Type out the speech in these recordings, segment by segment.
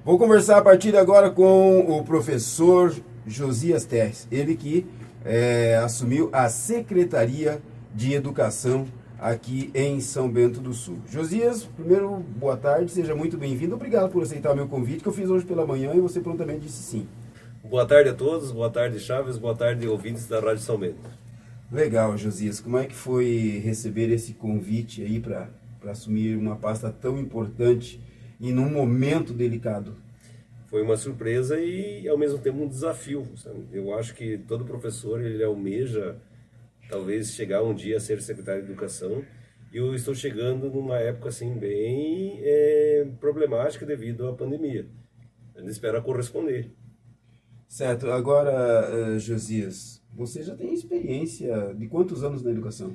Vou conversar a partir de agora com o professor Josias Terres, ele que assumiu a Secretaria de Educação aqui em São Bento do Sul. Josias, primeiro, boa tarde, seja muito bem-vindo. Obrigado por aceitar o meu convite, que eu fiz hoje pela manhã e você prontamente disse sim. Boa tarde a todos, boa tarde Chaves, boa tarde ouvintes da Rádio São Bento. Legal, Josias. Como é que foi receber esse convite aí para assumir uma pasta tão importante e num momento delicado? Foi uma surpresa e ao mesmo tempo um desafio, sabe? Eu acho que todo professor ele almeja talvez chegar um dia a ser secretário de Educação e eu estou chegando numa época assim bem problemática devido à pandemia. A gente espera corresponder. Certo. Agora, Josias, você já tem experiência de quantos anos na educação?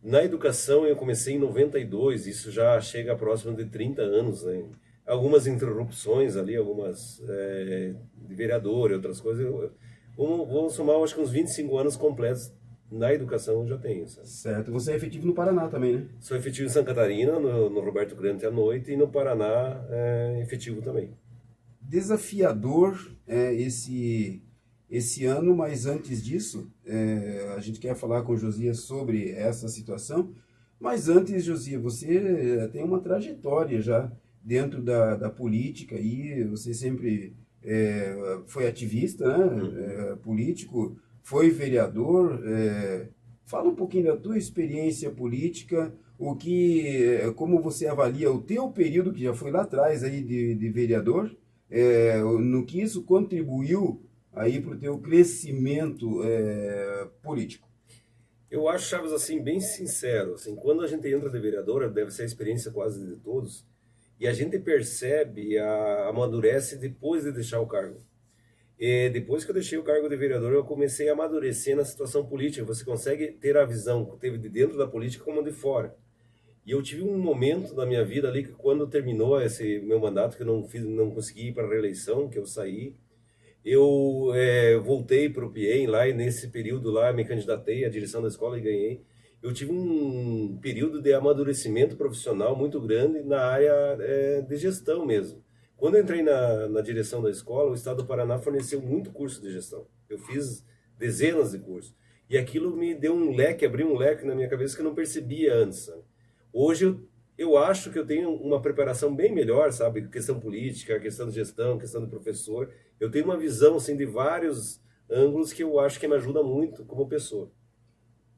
Na educação eu comecei em 92, isso já chega próximo de 30 anos, né? Algumas interrupções ali, algumas de vereador e outras coisas. Vamos somar, acho que uns 25 anos completos na educação eu já tenho, sabe? Certo. Você é efetivo no Paraná também, né? Sou efetivo em Santa Catarina, no Roberto Grande à noite, e no Paraná efetivo também. Desafiador esse ano, mas antes disso, a gente quer falar com o Josias sobre essa situação. Mas antes, Josias, você tem uma trajetória já dentro da política e você sempre foi ativista, né? Político, foi vereador. Fala um pouquinho da tua experiência política, como você avalia o teu período, que já foi lá atrás aí de vereador, no que isso contribuiu aí para o teu crescimento político. Eu acho, Chaves, assim, bem sincero, assim, quando a gente entra de vereadora, deve ser a experiência quase de todos, e a gente percebe, amadurece depois de deixar o cargo. E depois que eu deixei o cargo de vereador, eu comecei a amadurecer na situação política. Você consegue ter a visão que teve de dentro da política como de fora. E eu tive um momento da minha vida ali que quando terminou esse meu mandato, que eu não consegui ir para a reeleição, que eu saí, eu voltei para o PIEM lá e nesse período lá me candidatei à direção da escola e ganhei. Eu tive um período de amadurecimento profissional muito grande na área de gestão mesmo. Quando eu entrei na direção da escola, o Estado do Paraná forneceu muito curso de gestão. Eu fiz dezenas de cursos. E aquilo me deu um leque, abriu um leque na minha cabeça que eu não percebia antes, sabe? Hoje eu acho que eu tenho uma preparação bem melhor, sabe? Questão política, questão de gestão, questão de professor. Eu tenho uma visão assim, de vários ângulos que eu acho que me ajuda muito como pessoa.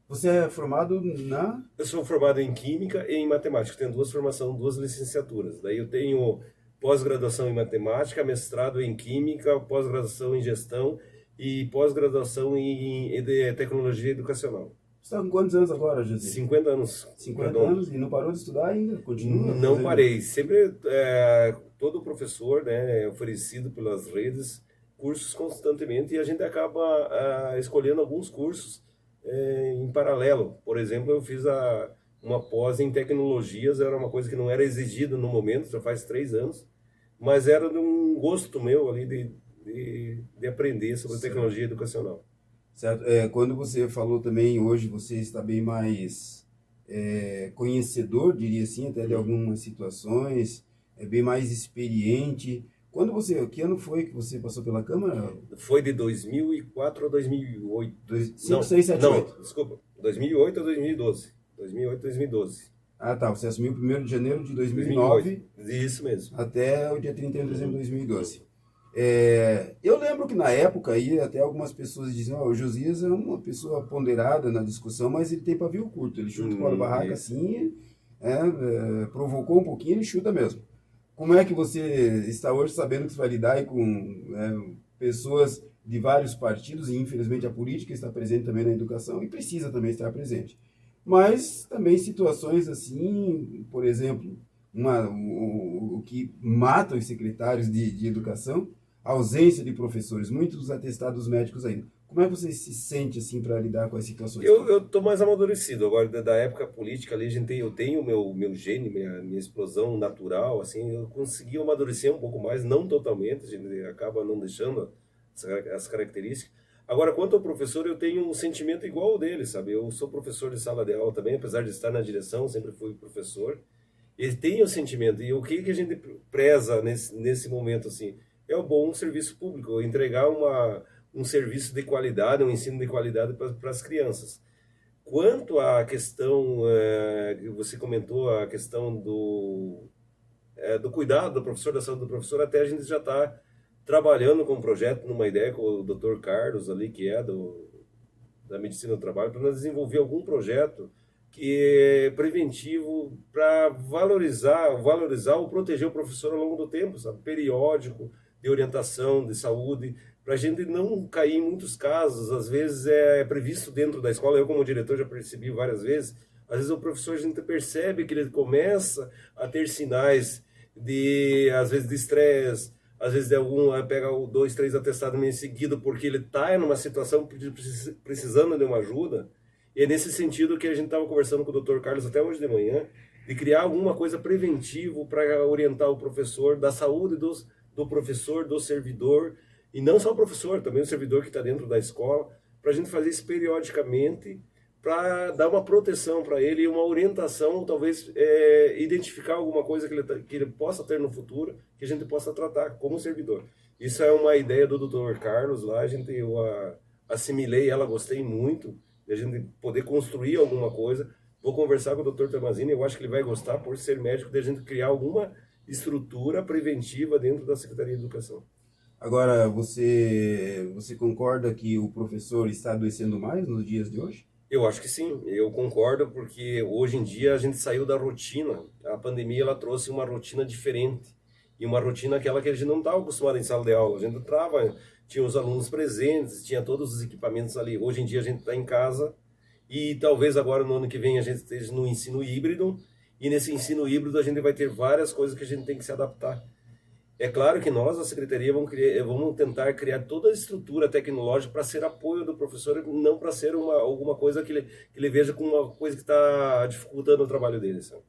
Você é formado na... Eu sou formado em Química e em Matemática. Tenho duas formações, duas licenciaturas. Daí eu tenho pós-graduação em Matemática, mestrado em Química, pós-graduação em Gestão e pós-graduação em Tecnologia Educacional. Você está com quantos anos agora, José? 50 anos. 50 anos e não parou de estudar ainda? Continua? Não parei. Sempre, todo professor, né, é oferecido pelas redes cursos constantemente e a gente acaba escolhendo alguns cursos em paralelo. Por exemplo, eu fiz uma pós em tecnologias, era uma coisa que não era exigida no momento, já faz 3 anos, mas era de um gosto meu ali de aprender sobre tecnologia educacional. Certo. Quando você falou também, hoje você está bem mais conhecedor, diria assim, até de algumas situações, bem mais experiente. Que ano foi que você passou pela Câmara? Foi de 2004 a 2008. 5, 6, 7, 8. Não, desculpa. 2008 a 2012. 2008 a 2012. Ah, tá. Você assumiu 1º de janeiro de 2009. 2008. Isso mesmo. Até o dia 31 de dezembro de 2012. Eu lembro que na época aí até algumas pessoas diziam, o Josias é uma pessoa ponderada na discussão, mas ele tem pavio curto, ele chuta para a barraca assim, provocou um pouquinho, ele chuta mesmo. Como é que você está hoje sabendo que você vai lidar aí com pessoas de vários partidos, e infelizmente a política está presente também na educação e precisa também estar presente. Mas também situações assim, por exemplo, o que mata os secretários de educação, a ausência de professores, muitos atestados médicos ainda. Como é que você se sente assim para lidar com as situações? Eu tô mais amadurecido agora da época política ali, eu tenho meu gene, minha explosão natural, assim, eu consegui amadurecer um pouco mais, não totalmente, a gente acaba não deixando as características. Agora, quanto ao professor, eu tenho um sentimento igual ao dele, sabe? Eu sou professor de sala de aula também, apesar de estar na direção, sempre fui professor. Ele tem o sentimento. E o que que a gente preza nesse momento assim? É o bom serviço público, entregar um serviço de qualidade, um ensino de qualidade para as crianças. Quanto à questão que você comentou, a questão do cuidado do professor, da saúde do professor, até a gente já está trabalhando com um projeto, numa ideia com o Dr. Carlos ali, que é da medicina do trabalho, para nós desenvolver algum projeto que é preventivo para valorizar ou proteger o professor ao longo do tempo, sabe? Periódico, de orientação, de saúde, para a gente não cair em muitos casos. Às vezes é previsto dentro da escola, eu como diretor já percebi várias vezes, às vezes o professor, a gente percebe que ele começa a ter sinais às vezes de estresse, às vezes de pega 2, 3 atestados meio seguido porque ele está numa situação precisando de uma ajuda. E é nesse sentido que a gente estava conversando com o Dr. Carlos até hoje de manhã, de criar alguma coisa preventivo para orientar o professor, da saúde do professor, do servidor, e não só o professor, também o servidor que está dentro da escola, para a gente fazer isso periodicamente, para dar uma proteção para ele e uma orientação, talvez identificar alguma coisa que ele possa ter no futuro, que a gente possa tratar como servidor. Isso é uma ideia do Dr. Carlos lá, eu assimilei ela, gostei muito, de a gente poder construir alguma coisa. Vou conversar com o Dr. Tomazini, eu acho que ele vai gostar, por ser médico, de a gente criar alguma estrutura preventiva dentro da Secretaria de Educação. Agora, você concorda que o professor está adoecendo mais nos dias de hoje? Eu acho que sim, eu concordo, porque hoje em dia a gente saiu da rotina. A pandemia ela trouxe uma rotina diferente, e uma rotina aquela que a gente não estava acostumado em sala de aula. A gente entrava, tinha os alunos presentes, tinha todos os equipamentos ali. Hoje em dia a gente está em casa, e talvez agora no ano que vem a gente esteja no ensino híbrido, e nesse ensino híbrido a gente vai ter várias coisas que a gente tem que se adaptar. É claro que nós, a Secretaria, vamos tentar criar toda a estrutura tecnológica para ser apoio do professor, não para ser alguma coisa que ele veja como uma coisa que está dificultando o trabalho dele. Sabe?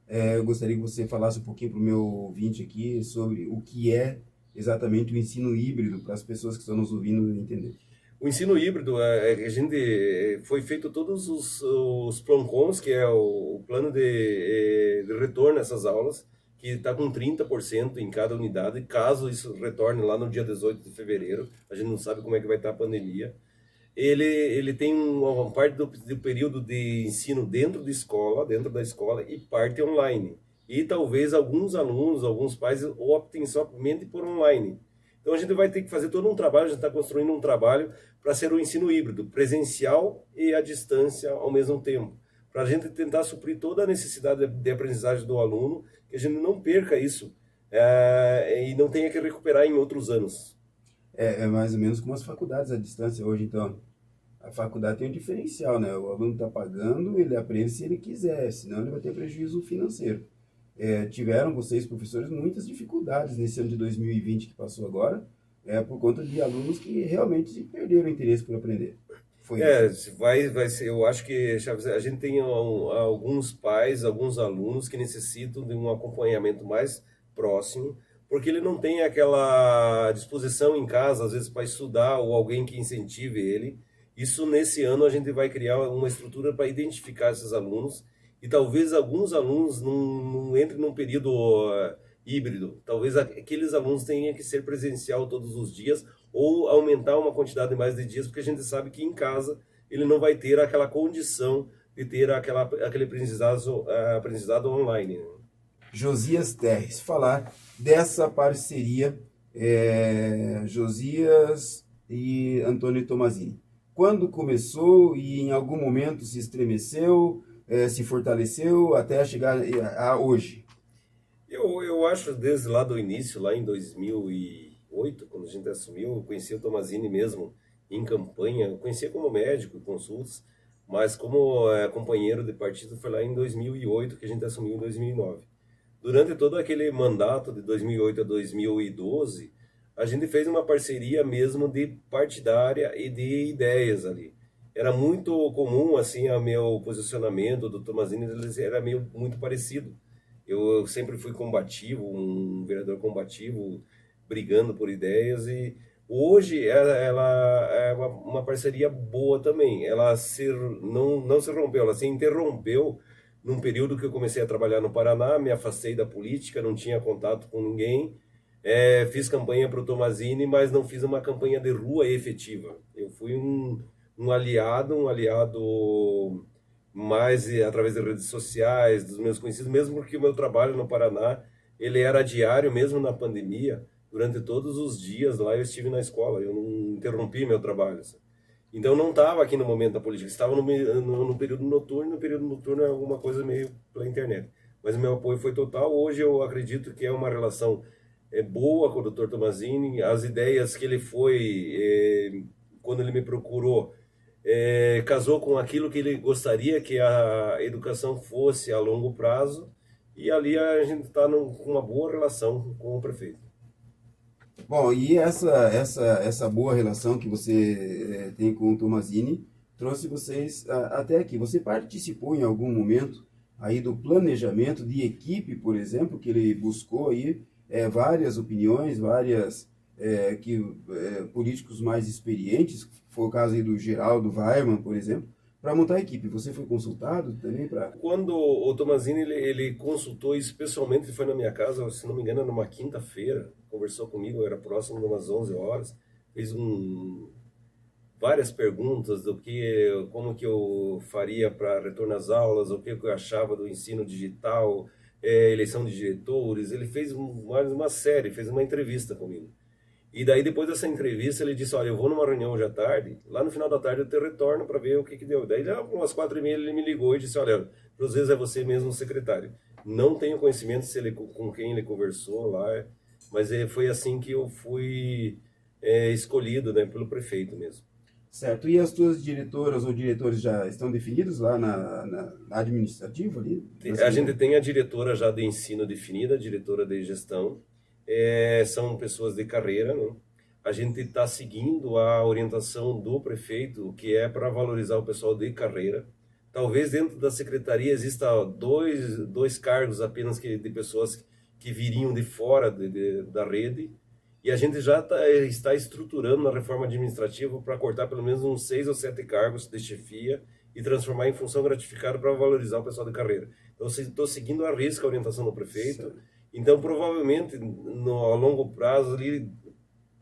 Eu gostaria que você falasse um pouquinho para o meu ouvinte aqui sobre o que é exatamente o ensino híbrido, para as pessoas que estão nos ouvindo entender. O ensino híbrido, a gente foi feito todos os PLONCONs, que é o plano de retorno a essas aulas, que está com 30% em cada unidade, caso isso retorne lá no dia 18 de fevereiro, a gente não sabe como é que vai estar a pandemia. Ele tem uma parte do período de ensino dentro da escola, e parte online. E talvez alguns alunos, alguns pais optem somente por online. Então a gente vai ter que fazer todo um trabalho, a gente está construindo um trabalho para ser um ensino híbrido, presencial e à distância ao mesmo tempo, para a gente tentar suprir toda a necessidade de aprendizagem do aluno, que a gente não perca isso e não tenha que recuperar em outros anos. É mais ou menos como as faculdades à distância hoje, então. A faculdade tem um diferencial, né? O aluno está pagando, ele aprende se ele quiser, senão ele vai ter prejuízo financeiro. Tiveram vocês, professores, muitas dificuldades nesse ano de 2020 que passou agora, por conta de alunos que realmente perderam o interesse por aprender. Vai ser, eu acho que, Chaves, a gente tem alguns pais, alguns alunos que necessitam de um acompanhamento mais próximo, porque ele não tem aquela disposição em casa, às vezes, para estudar, ou alguém que incentive ele. Isso, nesse ano, a gente vai criar uma estrutura para identificar esses alunos, e talvez alguns alunos não entrem num período híbrido. Talvez aqueles alunos tenham que ser presencial todos os dias, ou aumentar uma quantidade mais de dias, porque a gente sabe que em casa ele não vai ter aquela condição de ter aquele aprendizado online. Né? Josias Terres, falar dessa parceria Josias e Antônio Tomazini. Quando começou e em algum momento se estremeceu, se fortaleceu até chegar a hoje? Eu acho desde lá do início, lá em 2008, quando a gente assumiu, eu conheci o Tomazini mesmo em campanha, eu conhecia como médico, consultas, mas como companheiro de partido foi lá em 2008 que a gente assumiu em 2009. Durante todo aquele mandato de 2008 a 2012, a gente fez uma parceria mesmo de partidária e de ideias ali. Era muito comum, assim, o meu posicionamento do Tomazini, era muito parecido. Eu sempre fui combativo, um vereador combativo, brigando por ideias, e hoje ela é uma parceria boa também. Ela não se rompeu, ela se interrompeu num período que eu comecei a trabalhar no Paraná, me afastei da política, não tinha contato com ninguém, fiz campanha para o Tomazini, mas não fiz uma campanha de rua efetiva. Eu fui um aliado mais através das redes sociais, dos meus conhecidos, mesmo porque o meu trabalho no Paraná, ele era diário, mesmo na pandemia, durante todos os dias lá eu estive na escola, eu não interrompi meu trabalho. Sabe? Então não estava aqui no momento da política, estava no período noturno, no período noturno é alguma coisa meio pela internet. Mas o meu apoio foi total. Hoje eu acredito que é uma relação boa com o Dr. Tomazini, as ideias que ele foi, quando ele me procurou, casou com aquilo que ele gostaria que a educação fosse a longo prazo, e ali a gente está com uma boa relação com o prefeito. Bom, e essa boa relação que você tem com o Tomazini trouxe vocês até aqui. Você participou em algum momento aí do planejamento de equipe, por exemplo, que ele buscou aí várias opiniões, políticos mais experientes, foi o caso aí do Geraldo Weimann, por exemplo, para montar a equipe. Você foi consultado também para... Quando o Tomazini ele consultou isso pessoalmente, ele foi na minha casa, se não me engano, numa quinta-feira, conversou comigo, era próximo de umas 11 horas, fez várias perguntas como que eu faria para retorno às aulas, o que eu achava do ensino digital, eleição de diretores. Ele fez uma série, fez uma entrevista comigo. E daí, depois dessa entrevista, ele disse, olha, eu vou numa reunião hoje à tarde, lá no final da tarde eu te retorno para ver o que deu. Daí, já umas 4h30, ele me ligou e disse, olha, às vezes é você mesmo o secretário. Não tenho conhecimento com quem ele conversou lá, mas foi assim que eu fui escolhido, né, pelo prefeito mesmo. Certo. E as tuas diretoras ou diretores já estão definidos lá na administrativa ali? A gente tem a diretora já de ensino definida, a diretora de gestão. São pessoas de carreira, né? A gente está seguindo a orientação do prefeito, que é para valorizar o pessoal de carreira. Talvez dentro da secretaria exista dois cargos apenas de pessoas que viriam de fora da rede, e a gente já está estruturando na reforma administrativa para cortar pelo menos uns 6 ou 7 cargos de chefia e transformar em função gratificada para valorizar o pessoal de carreira. Então, estou seguindo à risca a orientação do prefeito. Sim. Então, provavelmente, a longo prazo, ali,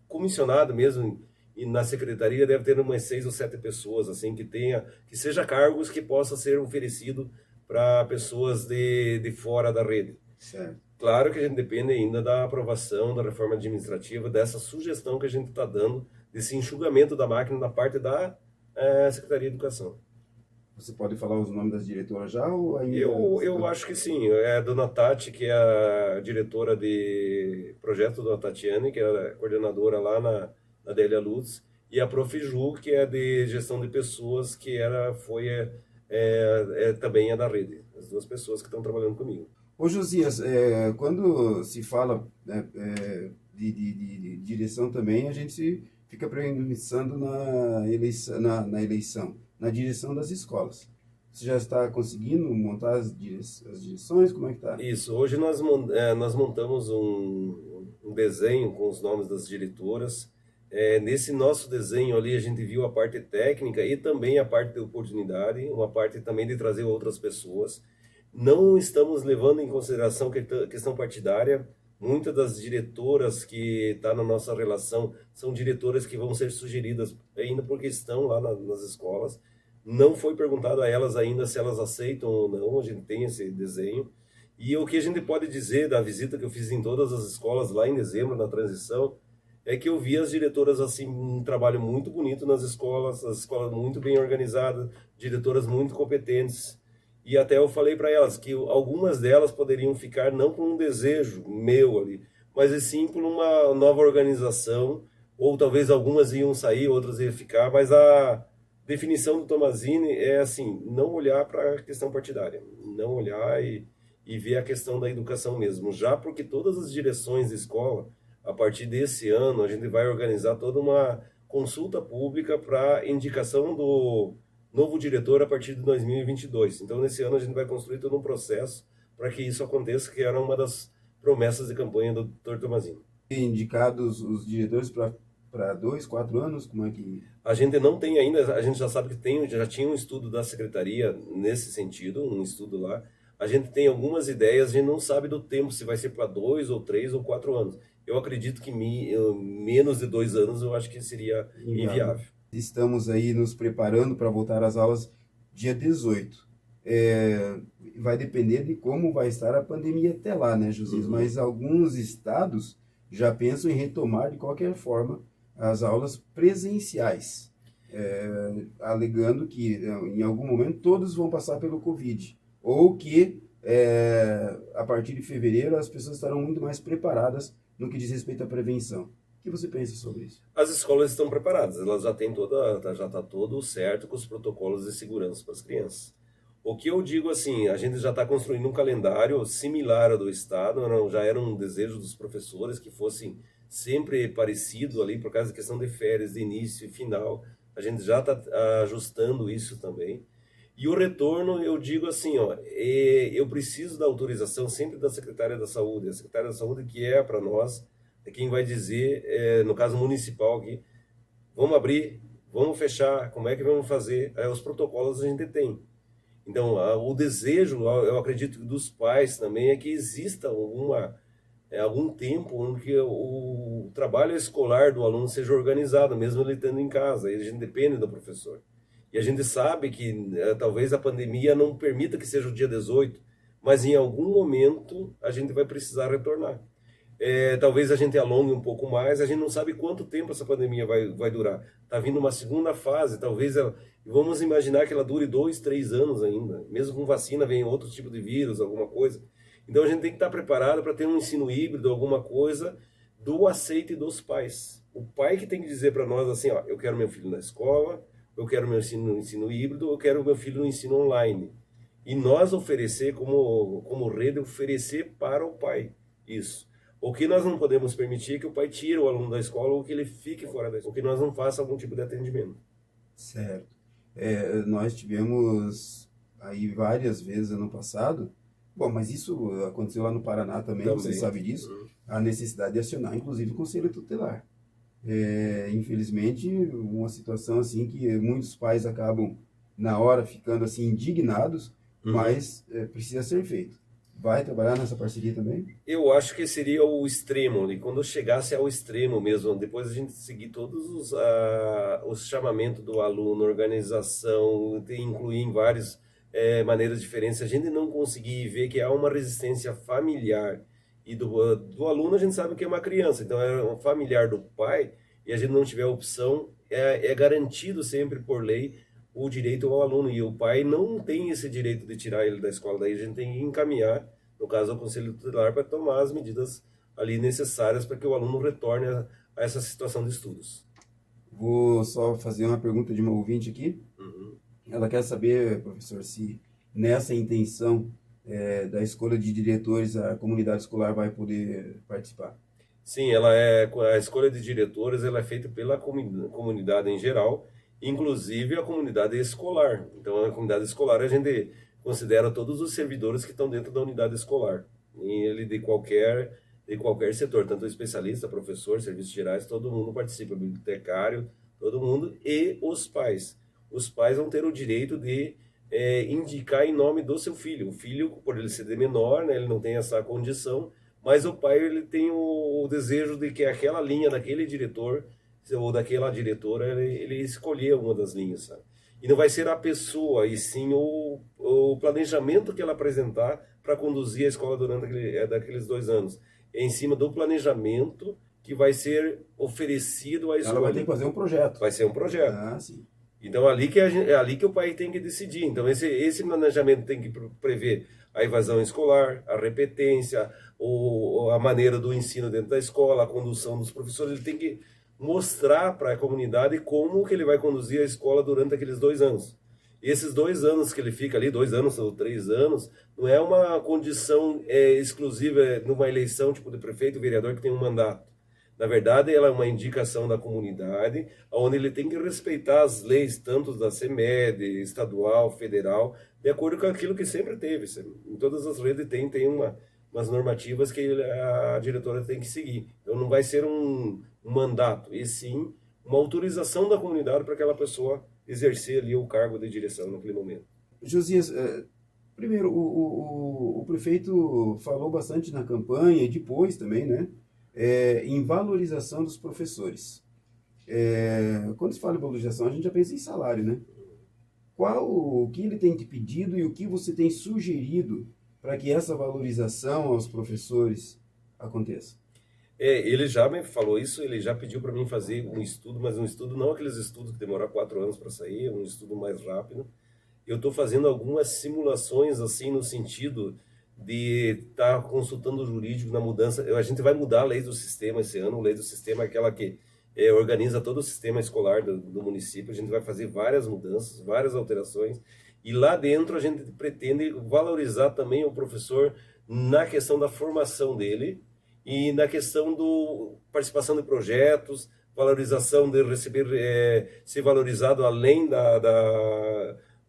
comissionado mesmo, e na secretaria deve ter umas 6 ou 7 pessoas, assim, que seja cargos que possa ser oferecido para pessoas de fora da rede. Certo. Claro que a gente depende ainda da aprovação da reforma administrativa, dessa sugestão que a gente está dando, desse enxugamento da máquina na parte da Secretaria de Educação. Você pode falar os nomes das diretoras já? Ou ainda... Eu acho que sim. É a dona Tati, que é a diretora de projeto da Tatiane, que é a coordenadora lá na Adélia Lutz, e a Prof. Ju, que é de gestão de pessoas, que também é da rede. As duas pessoas que estão trabalhando comigo. Ô Josias, quando se fala de direção também, a gente fica pensando na eleição, na direção das escolas. Você já está conseguindo montar as direções? Como é que está? Isso, hoje nós montamos um desenho com os nomes das diretoras. Nesse nosso desenho ali a gente viu a parte técnica e também a parte de oportunidade, uma parte também de trazer outras pessoas. Não estamos levando em consideração questão partidária. Muitas das diretoras que estão na nossa relação são diretoras que vão ser sugeridas ainda porque estão lá nas escolas. Não foi perguntado a elas ainda se elas aceitam ou não, a gente tem esse desenho. E o que a gente pode dizer da visita que eu fiz em todas as escolas lá em dezembro, na transição, é que eu vi as diretoras assim, um trabalho muito bonito nas escolas, as escolas muito bem organizadas, diretoras muito competentes. E até eu falei para elas que algumas delas poderiam ficar não com um desejo meu ali, mas sim por uma nova organização, ou talvez algumas iam sair, outras iam ficar, mas a definição do Tomazini é assim, não olhar para a questão partidária, não olhar e ver a questão da educação mesmo, já porque todas as direções de escola, a partir desse ano, a gente vai organizar toda uma consulta pública para indicação do novo diretor a partir de 2022. Então, nesse ano, a gente vai construir todo um processo para que isso aconteça, que era uma das promessas de campanha do Dr. Tomazini. Indicados os diretores para para 2, 4 anos? Como é que... A gente não tem ainda, a gente já sabe que já tinha um estudo da secretaria nesse sentido, um estudo lá. A gente tem algumas ideias, a gente não sabe do tempo, se vai ser para 2 ou 3 ou 4 anos. Eu acredito que menos de 2 anos eu acho que seria inviável. Estamos aí nos preparando para voltar às aulas dia 18. Vai depender de como vai estar a pandemia até lá, né, Josias? Mas alguns estados já pensam em retomar de qualquer forma as aulas presenciais, alegando que em algum momento todos vão passar pelo Covid, ou que a partir de fevereiro as pessoas estarão muito mais preparadas no que diz respeito à prevenção. O que você pensa sobre isso? As escolas estão preparadas, elas já têm já está todo certo com os protocolos de segurança para as crianças. O que eu digo assim, a gente já está construindo um calendário similar ao do Estado, já era um desejo dos professores que fosse sempre parecido ali, por causa da questão de férias, de início e final. A gente já está ajustando isso também. E o retorno, eu digo assim, eu preciso da autorização sempre da Secretária da Saúde. A Secretária da Saúde que é para nós, é quem vai dizer, no caso municipal aqui, vamos abrir, vamos fechar, como é que vamos fazer? Os protocolos a gente tem. Então, o desejo, eu acredito, dos pais também é que exista algum tempo onde o trabalho escolar do aluno seja organizado, mesmo ele estando em casa. Aí a gente depende do professor. E a gente sabe que talvez a pandemia não permita que seja o dia 18, mas em algum momento a gente vai precisar retornar. Talvez a gente alongue um pouco mais, a gente não sabe quanto tempo essa pandemia vai durar. Está vindo uma segunda fase, talvez vamos imaginar que ela dure 2, 3 anos ainda. Mesmo com vacina vem outro tipo de vírus, alguma coisa. Então a gente tem que estar preparado para ter um ensino híbrido, alguma coisa do aceite dos pais. O pai que tem que dizer para nós assim, eu quero meu filho na escola, eu quero meu ensino híbrido, eu quero meu filho no ensino online. E nós oferecer, como rede, oferecer para o pai isso. O que nós não podemos permitir é que o pai tire o aluno da escola ou que ele fique fora da escola, ou que nós não faça algum tipo de atendimento. Certo. Nós tivemos aí várias vezes ano passado, bom, mas isso aconteceu lá no Paraná também. Você sabe disso, a necessidade de acionar, inclusive, o Conselho Tutelar. Infelizmente, uma situação assim que muitos pais acabam, na hora, ficando assim indignados, mas precisa ser feito. Vai trabalhar nessa parceria também? Eu acho que seria o extremo, e quando chegasse ao extremo mesmo, depois a gente seguir todos os chamamentos do aluno, organização, incluir em várias maneiras diferentes, a gente não conseguir ver que há uma resistência familiar, e do aluno a gente sabe que é uma criança, então é um familiar do pai, e a gente não tiver opção, é garantido sempre por lei o direito ao aluno, e o pai não tem esse direito de tirar ele da escola, daí a gente tem que encaminhar, no caso, ao Conselho Tutelar, para tomar as medidas ali necessárias para que o aluno retorne a essa situação de estudos. Vou só fazer uma pergunta de uma ouvinte aqui. Ela quer saber, professor, se nessa intenção da escolha de diretores a comunidade escolar vai poder participar. Sim, a escolha de diretores ela é feita pela comunidade em geral, inclusive a comunidade escolar. Então, a comunidade escolar a gente considera todos os servidores que estão dentro da unidade escolar, e ele de qualquer setor, tanto especialista, professor, serviços gerais, todo mundo participa, bibliotecário, todo mundo, e os pais. Os pais vão ter o direito de indicar em nome do seu filho. O filho, por ele ser de menor, né, ele não tem essa condição, mas o pai ele tem o desejo de que aquela linha daquele diretor ou daquela diretora, ele escolher uma das linhas, sabe? E não vai ser a pessoa, e sim o planejamento que ela apresentar para conduzir a escola durante daqueles 2 anos. É em cima do planejamento que vai ser oferecido à escola. Ela vai ter que fazer um projeto. Vai ser um projeto. Ah, sim. Então, é ali que o pai tem que decidir. Então, esse planejamento tem que prever a evasão escolar, a repetência, a maneira do ensino dentro da escola, a condução dos professores. Ele tem que mostrar para a comunidade como que ele vai conduzir a escola durante aqueles 2 anos. E esses 2 anos que ele fica ali, 2 anos ou 3 anos, não é uma condição exclusiva numa eleição tipo de prefeito, vereador que tem um mandato. Na verdade, ela é uma indicação da comunidade, onde ele tem que respeitar as leis, tanto da CEMED, estadual, federal, de acordo com aquilo que sempre teve. Em todas as redes tem umas normativas que a diretora tem que seguir. Então não vai ser um mandato, e sim uma autorização da comunidade para aquela pessoa exercer ali o cargo de direção naquele momento. Josias, primeiro, o prefeito falou bastante na campanha e depois também, né, em valorização dos professores. Quando se fala em valorização, a gente já pensa em salário, né? O que ele tem te pedido e o que você tem sugerido para que essa valorização aos professores aconteça? Ele já me falou isso, ele já pediu para mim fazer um estudo, mas um estudo não aqueles estudos que demoram 4 anos para sair, um estudo mais rápido. Eu estou fazendo algumas simulações assim no sentido de estar consultando o jurídico na mudança. A gente vai mudar a lei do sistema esse ano. A lei do sistema é aquela que organiza todo o sistema escolar do município. A gente vai fazer várias mudanças, várias alterações. E lá dentro a gente pretende valorizar também o professor na questão da formação dele e na questão do participação de projetos, valorização de receber, ser valorizado além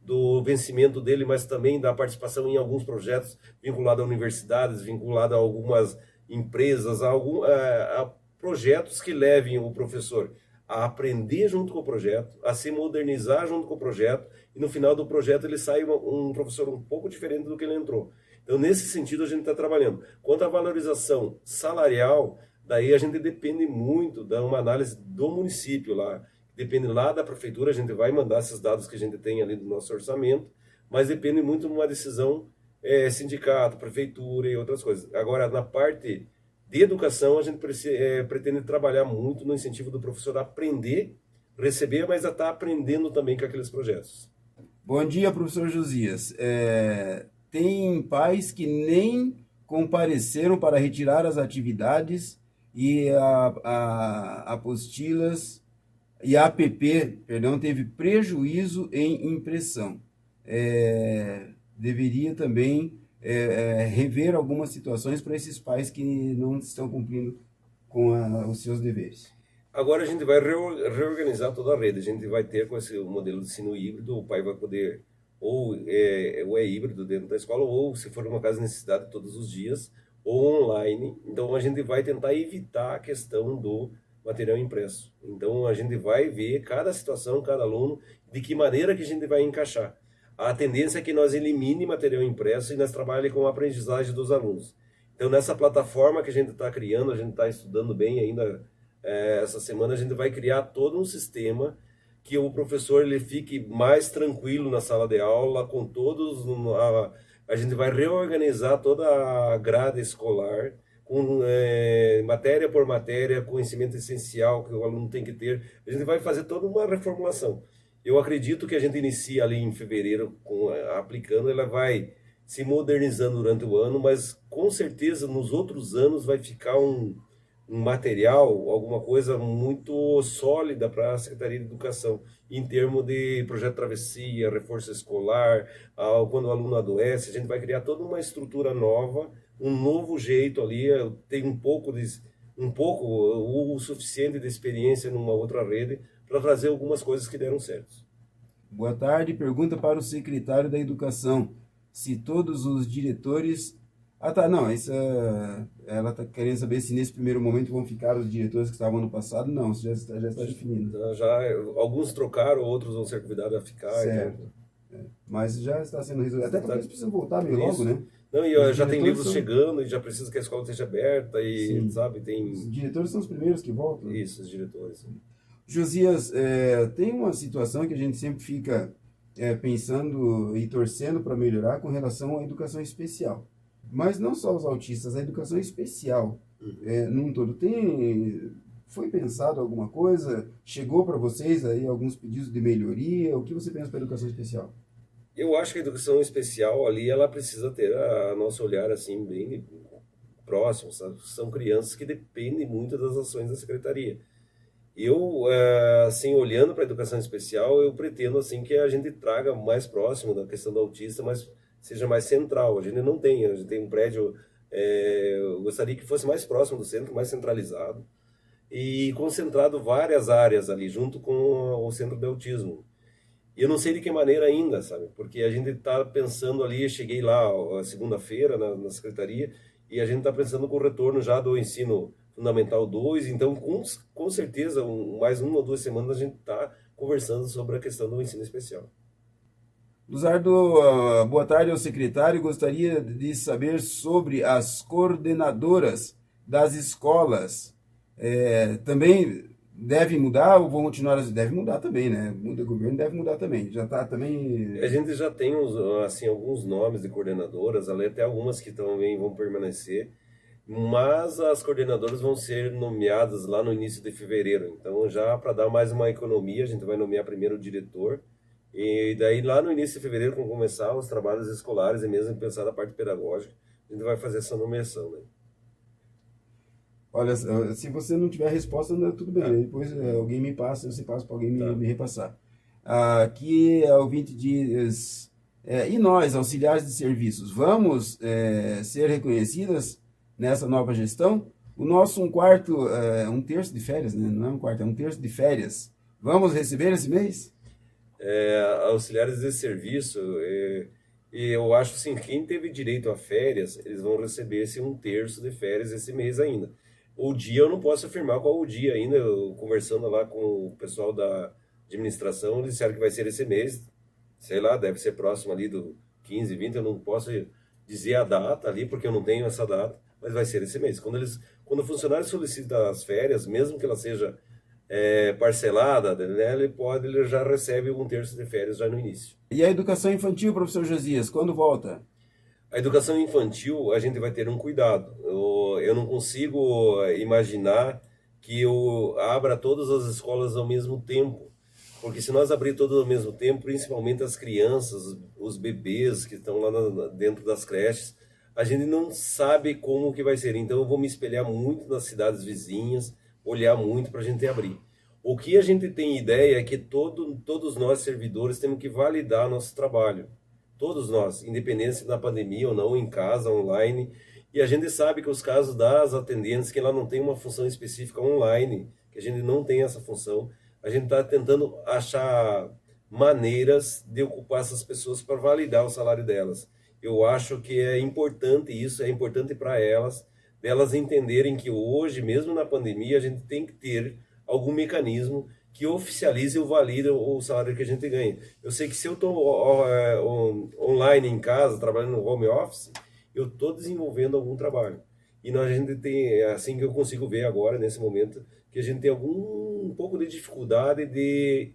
do vencimento dele, mas também da participação em alguns projetos vinculados a universidades, vinculados a algumas empresas, a projetos que levem o professor a aprender junto com o projeto, a se modernizar junto com o projeto, e no final do projeto ele sai um professor um pouco diferente do que ele entrou. Então, nesse sentido, a gente está trabalhando. Quanto à valorização salarial, daí a gente depende muito de uma análise do município lá. Depende lá da prefeitura, a gente vai mandar esses dados que a gente tem ali do nosso orçamento, mas depende muito de uma decisão sindicato, prefeitura e outras coisas. Agora, na parte de educação, a gente pretende trabalhar muito no incentivo do professor a aprender, receber, mas a estar aprendendo também com aqueles projetos. Bom dia, professor Josias. Tem pais que nem compareceram para retirar as atividades e apostilas e a APP, perdão, teve prejuízo em impressão. Deveria também rever algumas situações para esses pais que não estão cumprindo com os seus deveres. Agora a gente vai reorganizar toda a rede. A gente vai ter com esse modelo de ensino híbrido, o pai vai poder ou é híbrido dentro da escola, ou se for uma casa de necessidade todos os dias, ou online. Então a gente vai tentar evitar a questão do material impresso. Então a gente vai ver cada situação, cada aluno, de que maneira que a gente vai encaixar. A tendência é que nós elimine material impresso e nós trabalhemos com a aprendizagem dos alunos. Então nessa plataforma que a gente está criando, a gente está estudando bem ainda, essa semana a gente vai criar todo um sistema que o professor ele fique mais tranquilo na sala de aula, com todos, a gente vai reorganizar toda a grade escolar, com matéria por matéria, conhecimento essencial que o aluno tem que ter. A gente vai fazer toda uma reformulação. Eu acredito que a gente inicia ali em fevereiro, aplicando, ela vai se modernizando durante o ano, mas com certeza nos outros anos vai ficar um material, alguma coisa muito sólida para a Secretaria de Educação, em termos de projeto travessia, reforço escolar, quando o aluno adoece, a gente vai criar toda uma estrutura nova, um novo jeito ali, tem o suficiente de experiência numa outra rede para trazer algumas coisas que deram certo. Boa tarde, pergunta para o secretário da Educação, se todos os diretores... ela está querendo saber se nesse primeiro momento vão ficar os diretores que estavam no passado. Não, isso já está definido. Alguns trocaram, outros vão ser convidados a ficar. Certo. Mas já está sendo resolvido. Até porque eles precisam voltar meio logo, né? Não, e já tem livros chegando, e já precisa que a escola esteja aberta, e Sim. sabe, tem... Os diretores são os primeiros que voltam. Isso, os diretores. Josias, tem uma situação que a gente sempre fica pensando e torcendo para melhorar com relação à educação especial. Mas não só os autistas, a educação especial num todo. Foi pensado alguma coisa? Chegou para vocês aí alguns pedidos de melhoria? O que você pensa para a educação especial? Eu acho que a educação especial ali, ela precisa ter a nosso olhar assim bem próximo, sabe? São crianças que dependem muito das ações da secretaria. Eu, assim, olhando para a educação especial, eu pretendo assim que a gente traga mais próximo da questão do autista, mas seja mais central. A gente tem um prédio, eu gostaria que fosse mais próximo do centro, mais centralizado e concentrado várias áreas ali, junto com o centro de autismo. E eu não sei de que maneira ainda, sabe? Porque a gente está pensando ali, eu cheguei lá segunda-feira na secretaria, e a gente está pensando com o retorno já do ensino Fundamental 2. Então, com certeza, mais 1 ou 2 semanas a gente está conversando sobre a questão do ensino especial. Luzardo, boa tarde ao secretário. Gostaria de saber sobre as coordenadoras das escolas. Também deve mudar ou vão continuar? Deve mudar também, né? Muda o governo, deve mudar também. Já está também. A gente já tem assim, alguns nomes de coordenadoras, até algumas que também vão permanecer, mas as coordenadoras vão ser nomeadas lá no início de fevereiro. Então, já para dar mais uma economia, a gente vai nomear primeiro o diretor, e daí lá no início de fevereiro, quando começar os trabalhos escolares e mesmo pensar na parte pedagógica, a gente vai fazer essa nomeação, né? Olha, se você não tiver resposta, tudo bem. Tá. Depois alguém me passa, você passa para alguém Tá. me repassar. Aqui a ouvinte diz: e nós, auxiliares de serviços, vamos ser reconhecidas nessa nova gestão? O nosso um terço de férias, né? Não é um quarto, é um terço de férias. Vamos receber esse mês? Auxiliares de serviço, e eu acho assim, quem teve direito a férias, eles vão receber esse 1/3 de férias esse mês ainda. O dia eu não posso afirmar qual o dia ainda, eu, conversando lá com o pessoal da administração, eles disseram que vai ser esse mês, sei lá, deve ser próximo ali do 15, 20, eu não posso dizer a data ali, porque eu não tenho essa data, mas vai ser esse mês. Quando o funcionário solicita as férias, mesmo que ela seja parcelada, né, ele já recebe 1/3 de férias já no início. E a educação infantil, professor Josias, quando volta? A educação infantil, a gente vai ter um cuidado. Eu não consigo imaginar que eu abra todas as escolas ao mesmo tempo. Porque se nós abrir todas ao mesmo tempo, principalmente as crianças, os bebês que estão lá dentro das creches, a gente não sabe como que vai ser. Então eu vou me espelhar muito nas cidades vizinhas, olhar muito para a gente abrir. O que a gente tem ideia é que todos nós servidores temos que validar nosso trabalho. Todos nós, independente da pandemia ou não, em casa, online. E a gente sabe que os casos das atendentes, que ela não tem uma função específica online, que a gente não tem essa função, a gente está tentando achar maneiras de ocupar essas pessoas para validar o salário delas. Eu acho que é importante isso, é importante para elas entenderem que hoje, mesmo na pandemia, a gente tem que ter algum mecanismo que oficialize ou valide o salário que a gente ganha. Eu sei que se eu estou online em casa, trabalhando no home office, eu estou desenvolvendo algum trabalho. E a gente tem, é assim que eu consigo ver agora, nesse momento, que a gente tem um pouco de dificuldade de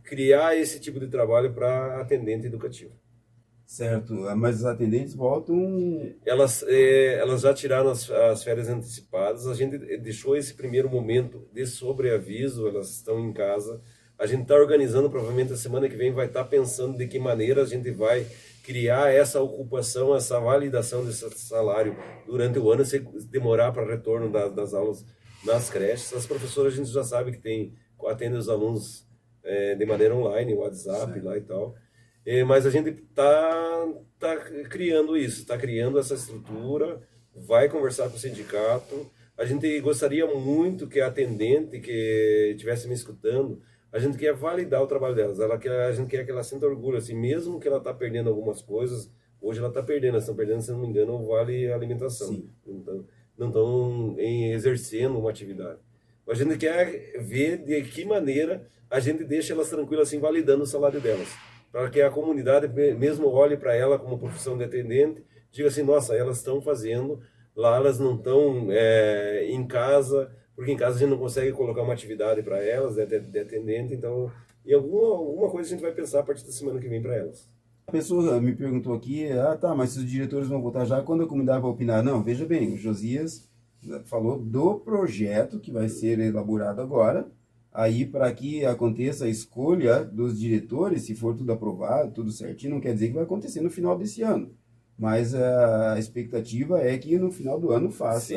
criar esse tipo de trabalho para atendente educativo. Certo, mas os atendentes voltam. Elas já tiraram as férias antecipadas, a gente deixou esse primeiro momento de sobreaviso, elas estão em casa. A gente está organizando, provavelmente a semana que vem vai estar pensando de que maneira a gente vai criar essa ocupação, essa validação desse salário durante o ano, se demorar para retorno das aulas nas creches. As professoras a gente já sabe que atendem os alunos de maneira online, WhatsApp, certo, lá e tal. Mas a gente está criando isso, está criando essa estrutura, vai conversar com o sindicato. A gente gostaria muito que a atendente que estivesse me escutando, a gente quer validar o trabalho delas. A gente quer que ela sinta orgulho, assim, mesmo que ela está perdendo algumas coisas, hoje ela está perdendo, elas estão perdendo, se não me engano, o vale alimentação. Sim. Então, não estão exercendo uma atividade. A gente quer ver de que maneira a gente deixa elas tranquilas, assim, validando o salário delas, para que a comunidade mesmo olhe para ela como profissão de atendente, diga assim, nossa, elas estão fazendo, lá elas não estão em casa, porque em casa a gente não consegue colocar uma atividade para elas, de atendente, então, e alguma coisa a gente vai pensar a partir da semana que vem para elas. A pessoa me perguntou aqui, mas se os diretores vão votar já, quando a comunidade vai opinar? Não, veja bem, o Josias falou do projeto que vai ser elaborado agora, aí para que aconteça a escolha dos diretores, se for tudo aprovado, tudo certinho, não quer dizer que vai acontecer no final desse ano. Mas a expectativa é que no final do ano faça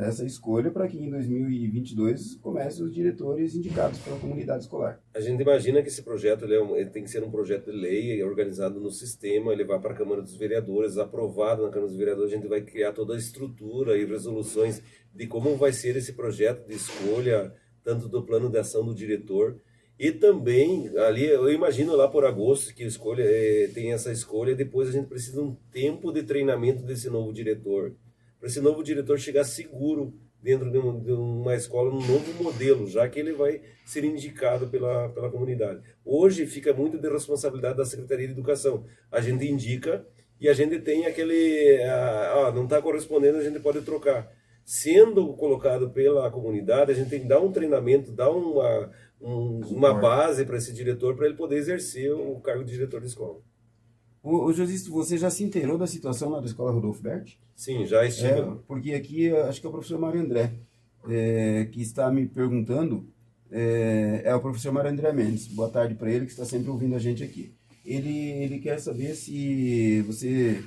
essa escolha para que em 2022 comece os diretores indicados pela comunidade escolar. A gente imagina que esse projeto ele tem que ser um projeto de lei, organizado no sistema, ele vai para a Câmara dos Vereadores, aprovado na Câmara dos Vereadores, a gente vai criar toda a estrutura e resoluções de como vai ser esse projeto de escolha, tanto do plano de ação do diretor, e também, ali, eu imagino lá por agosto que tem essa escolha, e depois a gente precisa de um tempo de treinamento desse novo diretor, para esse novo diretor chegar seguro dentro de uma escola, um novo modelo, já que ele vai ser indicado pela comunidade. Hoje fica muito de responsabilidade da Secretaria de Educação. A gente indica e a gente tem aquele, não está correspondendo, a gente pode trocar. Sendo colocado pela comunidade, a gente tem que dar um treinamento, dar uma base para esse diretor, para ele poder exercer o cargo de diretor de escola. Ô Josias, você já se inteirou da situação lá da Escola Rodolfo Berti? Sim, já estive lá. Porque aqui, acho que é o professor Mário André, que está me perguntando, é o professor Mário André Mendes. Boa tarde para ele, que está sempre ouvindo a gente aqui. Ele quer saber se você...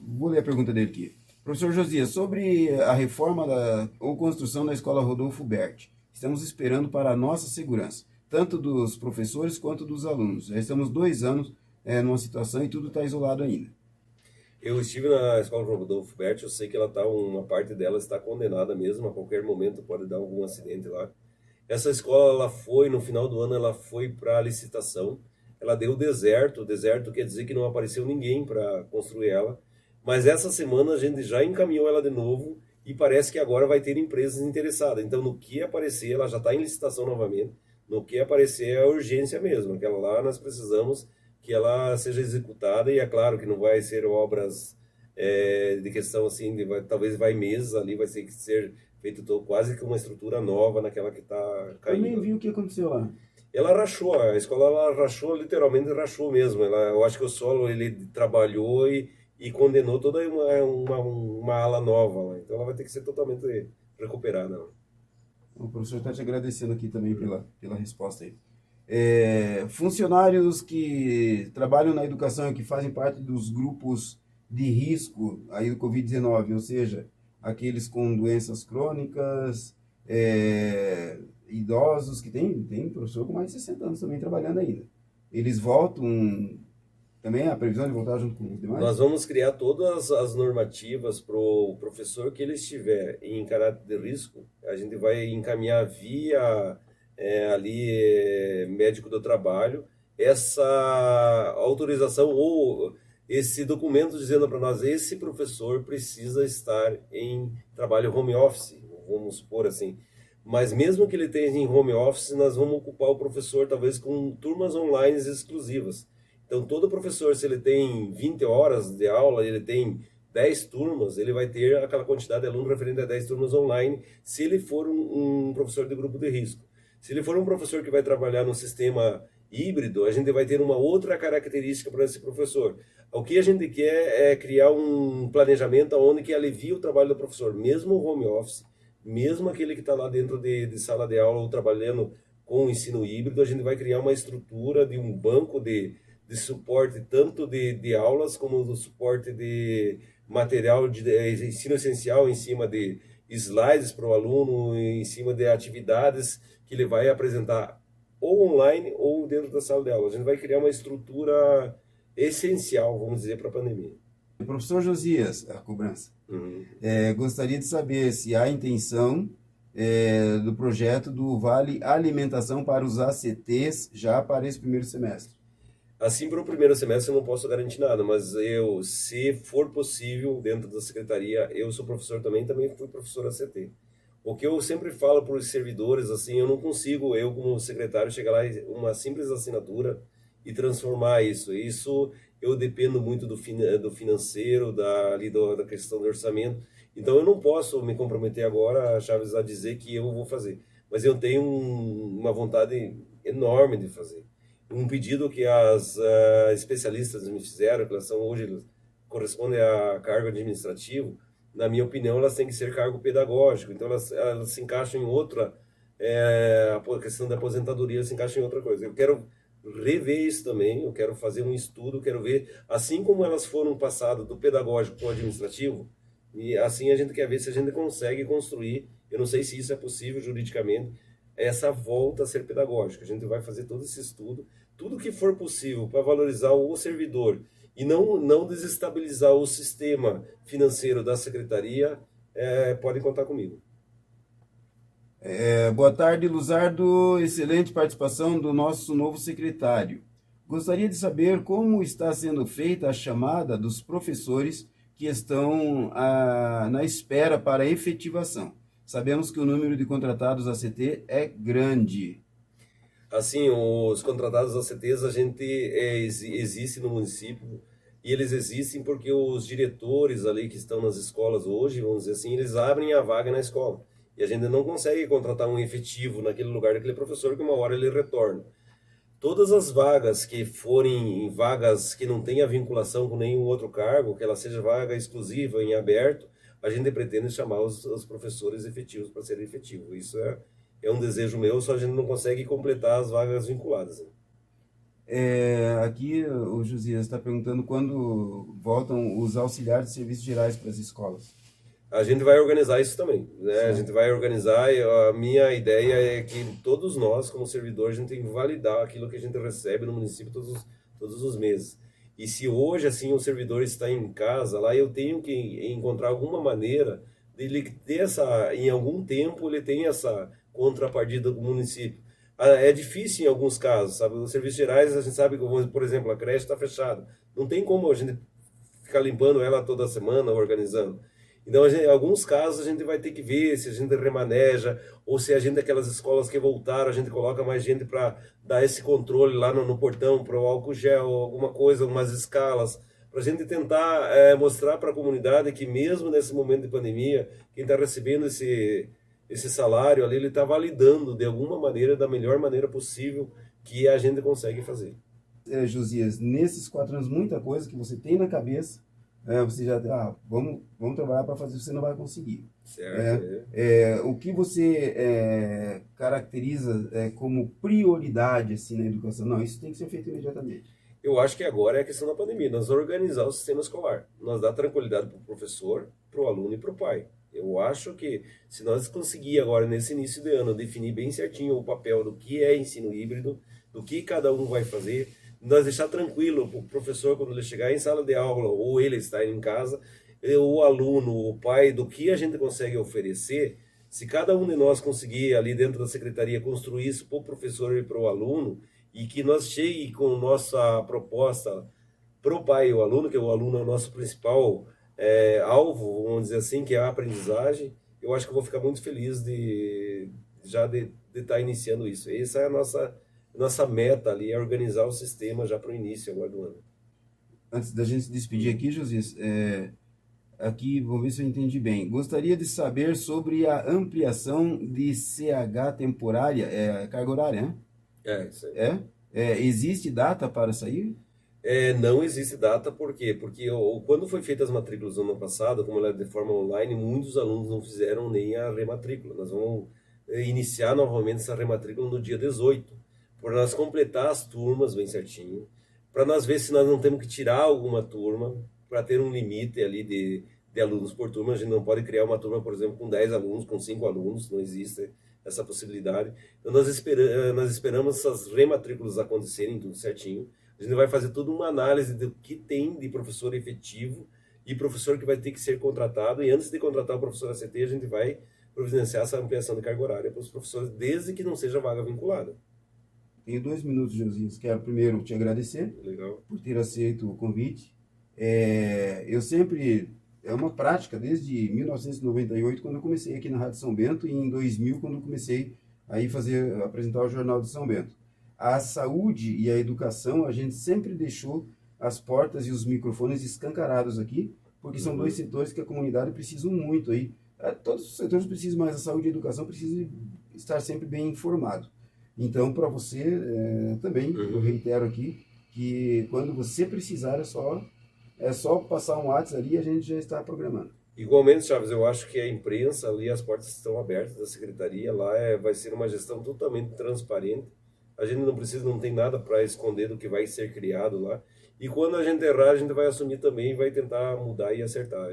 Vou ler a pergunta dele aqui. Professor Josias, sobre a reforma ou construção da Escola Rodolfo Berti, estamos esperando para a nossa segurança, tanto dos professores quanto dos alunos. Já estamos 2 anos numa situação e tudo está isolado ainda. Eu estive na Escola Rodolfo Berti, eu sei que uma parte dela está condenada mesmo, a qualquer momento pode dar algum acidente lá. Essa escola, no final do ano, ela foi para licitação, ela deu deserto quer dizer que não apareceu ninguém para construir ela, mas essa semana a gente já encaminhou ela de novo e parece que agora vai ter empresas interessadas. Então, no que aparecer, ela já está em licitação novamente, no que aparecer é a urgência mesmo, aquela lá nós precisamos que ela seja executada, e é claro que não vai ser obras de questão assim, talvez vai meses ali, vai ter que ser feito quase que uma estrutura nova naquela que está caindo. Eu nem vi o que aconteceu lá. Ela rachou, a escola ela rachou, literalmente rachou mesmo. Eu acho que o solo ele trabalhou e condenou toda uma ala nova lá. Então ela vai ter que ser totalmente recuperada. O professor está te agradecendo aqui também pela resposta aí. Funcionários que trabalham na educação e que fazem parte dos grupos de risco aí do Covid-19, ou seja, aqueles com doenças crônicas, idosos, que tem professor com mais de 60 anos também trabalhando ainda. Eles voltam, também a previsão de voltar junto com os demais? Nós vamos criar todas as normativas para o professor que ele estiver em caráter de risco, a gente vai encaminhar via médico do trabalho, essa autorização ou esse documento dizendo para nós, esse professor precisa estar em trabalho home office, vamos supor assim. Mas mesmo que ele esteja em home office, nós vamos ocupar o professor talvez com turmas online exclusivas. Então todo professor, se ele tem 20 horas de aula, ele tem 10 turmas, ele vai ter aquela quantidade de aluno referente a 10 turmas online, se ele for um professor de grupo de risco. Se ele for um professor que vai trabalhar no sistema híbrido, a gente vai ter uma outra característica para esse professor. O que a gente quer é criar um planejamento onde que alivia o trabalho do professor, mesmo o home office, mesmo aquele que está lá dentro de sala de aula ou trabalhando com o ensino híbrido, a gente vai criar uma estrutura de um banco de suporte, tanto de aulas como do suporte de material de ensino essencial em cima de slides para o aluno, em cima de atividades que ele vai apresentar ou online ou dentro da sala de aula. A gente vai criar uma estrutura essencial, vamos dizer, para a pandemia. Professor Josias, a cobrança. Gostaria de saber se há intenção do projeto do Vale Alimentação para os ACTs já para esse primeiro semestre. Assim, para o primeiro semestre eu não posso garantir nada, mas se for possível, dentro da secretaria, eu sou professor também fui professor ACT. O que eu sempre falo para os servidores, assim, eu não consigo, eu como secretário, chegar lá e uma simples assinatura e transformar isso. Isso eu dependo muito do financeiro, da questão do orçamento. Então eu não posso me comprometer agora, Chaves, a dizer que eu vou fazer. Mas eu tenho uma vontade enorme de fazer. Um pedido que as especialistas me fizeram, que elas são hoje, correspondem a cargo administrativo, na minha opinião, elas têm que ser cargo pedagógico. Então, elas se encaixam em outra... a questão da aposentadoria se encaixa em outra coisa. Eu quero rever isso também, eu quero fazer um estudo, quero ver, assim como elas foram passadas do pedagógico para o administrativo, e assim a gente quer ver se a gente consegue construir, eu não sei se isso é possível juridicamente, essa volta a ser pedagógica. A gente vai fazer todo esse estudo, tudo que for possível para valorizar o servidor e não desestabilizar o sistema financeiro da secretaria, podem contar comigo. Boa tarde, Luzardo. Excelente participação do nosso novo secretário. Gostaria de saber como está sendo feita a chamada dos professores que estão na espera para a efetivação. Sabemos que o número de contratados ACT é grande. Assim, os contratados ACTs, a gente existe no município, e eles existem porque os diretores ali que estão nas escolas hoje, vamos dizer assim, eles abrem a vaga na escola. E a gente não consegue contratar um efetivo naquele lugar daquele professor que uma hora ele retorna. Todas as vagas que forem vagas que não tenha vinculação com nenhum outro cargo, que ela seja vaga exclusiva, em aberto, a gente pretende chamar os professores efetivos para serem efetivos. Isso é um desejo meu, só a gente não consegue completar as vagas vinculadas, né? Aqui o Josias está perguntando quando voltam os auxiliares de serviços gerais para as escolas. A gente vai organizar isso também, né? A Certo. gente vai organizar, e a minha ideia é que todos nós, como servidores, a gente tem que validar aquilo que a gente recebe no município todos os meses. E se hoje, assim, o servidor está em casa, lá eu tenho que encontrar alguma maneira de ele ter em algum tempo, ele tem essa contrapartida do município. É difícil em alguns casos, sabe? Os serviços gerais, a gente sabe que, por exemplo, a creche está fechada. Não tem como a gente ficar limpando ela toda semana, organizando. Então, em alguns casos, a gente vai ter que ver se a gente remaneja, ou se a gente, aquelas escolas que voltaram, a gente coloca mais gente para dar esse controle lá no portão, para o álcool gel, alguma coisa, umas escalas, para a gente tentar mostrar para a comunidade que mesmo nesse momento de pandemia, quem está recebendo esse salário ali, ele está validando de alguma maneira, da melhor maneira possível, que a gente consegue fazer. Josias, nesses 4 anos, muita coisa que você tem na cabeça, você já, vamos trabalhar para fazer, você não vai conseguir. Certo. O que você caracteriza como prioridade assim, na educação? Não, isso tem que ser feito imediatamente. Eu acho que agora é a questão da pandemia, nós organizar o sistema escolar, nós dar tranquilidade para o professor, para o aluno e para o pai. Eu acho que se nós conseguir agora, nesse início de ano, definir bem certinho o papel do que é ensino híbrido, do que cada um vai fazer, nós deixar tranquilo o professor quando ele chegar em sala de aula ou ele estar em casa, o aluno, o pai, do que a gente consegue oferecer, se cada um de nós conseguir ali dentro da secretaria construir isso para o professor e para o aluno, e que nós chegue com nossa proposta para o pai e o aluno, que o aluno é o nosso principal alvo, vamos dizer assim, que é a aprendizagem, eu acho que eu vou ficar muito feliz de estar iniciando isso. Essa é a nossa meta ali, é organizar o sistema já para o início agora do ano. Antes da gente se despedir aqui, Josias, aqui, vamos ver se eu entendi bem. Gostaria de saber sobre a ampliação de CH temporária, carga horária, né? Isso aí. Existe data para sair? Não existe data, por quê? Porque quando foi feita as matrículas no ano passado, como ela é de forma online, muitos alunos não fizeram nem a rematrícula. Nós vamos iniciar novamente essa rematrícula no dia 18, para nós completar as turmas bem certinho, para nós ver se nós não temos que tirar alguma turma, para ter um limite ali de alunos por turma. A gente não pode criar uma turma, por exemplo, com 10 alunos, com 5 alunos, não existe essa possibilidade. Então nós esperamos essas rematrículas acontecerem tudo certinho. A gente vai fazer toda uma análise do que tem de professor efetivo e professor que vai ter que ser contratado. E antes de contratar o professor ACT, a gente vai providenciar essa ampliação de carga horária para os professores, desde que não seja vaga vinculada. Tenho 2 minutos, Josias. Quero primeiro te agradecer por ter aceito o convite. Eu sempre... É uma prática desde 1998, quando eu comecei aqui na Rádio São Bento, e em 2000, quando eu comecei a apresentar o Jornal de São Bento. A saúde e a educação, a gente sempre deixou as portas e os microfones escancarados aqui, porque são 2 setores que a comunidade precisa muito aí. Todos os setores precisam, mas a saúde e a educação precisam estar sempre bem informado. Então, para você também, eu reitero aqui, que quando você precisar, é só passar um WhatsApp ali e a gente já está programando. Igualmente, Chaves, eu acho que a imprensa ali, as portas estão abertas da secretaria, lá vai ser uma gestão totalmente transparente. A gente não tem nada para esconder do que vai ser criado lá. E quando a gente errar, a gente vai assumir também e vai tentar mudar e acertar.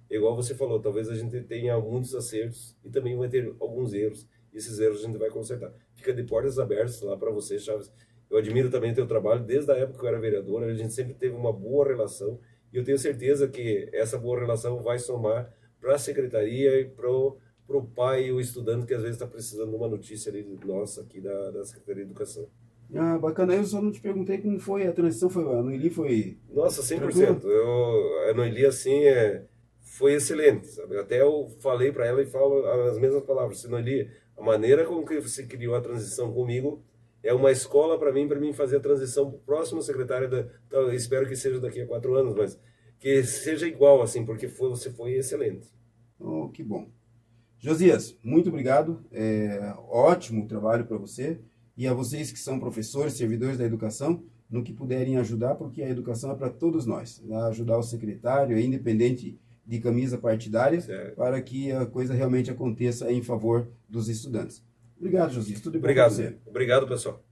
Igual você falou, talvez a gente tenha muitos acertos e também vai ter alguns erros. E esses erros a gente vai consertar. Fica de portas abertas lá para você, Chaves. Eu admiro também o teu trabalho, desde a época que eu era vereador, a gente sempre teve uma boa relação, e eu tenho certeza que essa boa relação vai somar para a secretaria e para o pai e o estudante que às vezes está precisando de uma notícia ali nossa aqui da Secretaria de Educação. Bacana, eu só não te perguntei como foi a transição, a Noeli foi... Nossa, 100%. A Noeli, assim, foi excelente, sabe? Até eu falei para ela e falo as mesmas palavras. Sinoli, a maneira como que você criou a transição comigo é uma escola para mim fazer a transição para o próximo secretário então, eu espero que seja daqui a 4 anos, mas que seja igual, assim, porque você foi excelente. Oh, que bom. Josias, muito obrigado. Ótimo trabalho para você e a vocês que são professores, servidores da educação, no que puderem ajudar, porque a educação é para todos nós. Né? Ajudar o secretário, independente de camisa partidária, Certo. para que a coisa realmente aconteça em favor dos estudantes. Obrigado, Josias. Tudo de bom para Obrigado. você. Obrigado, pessoal.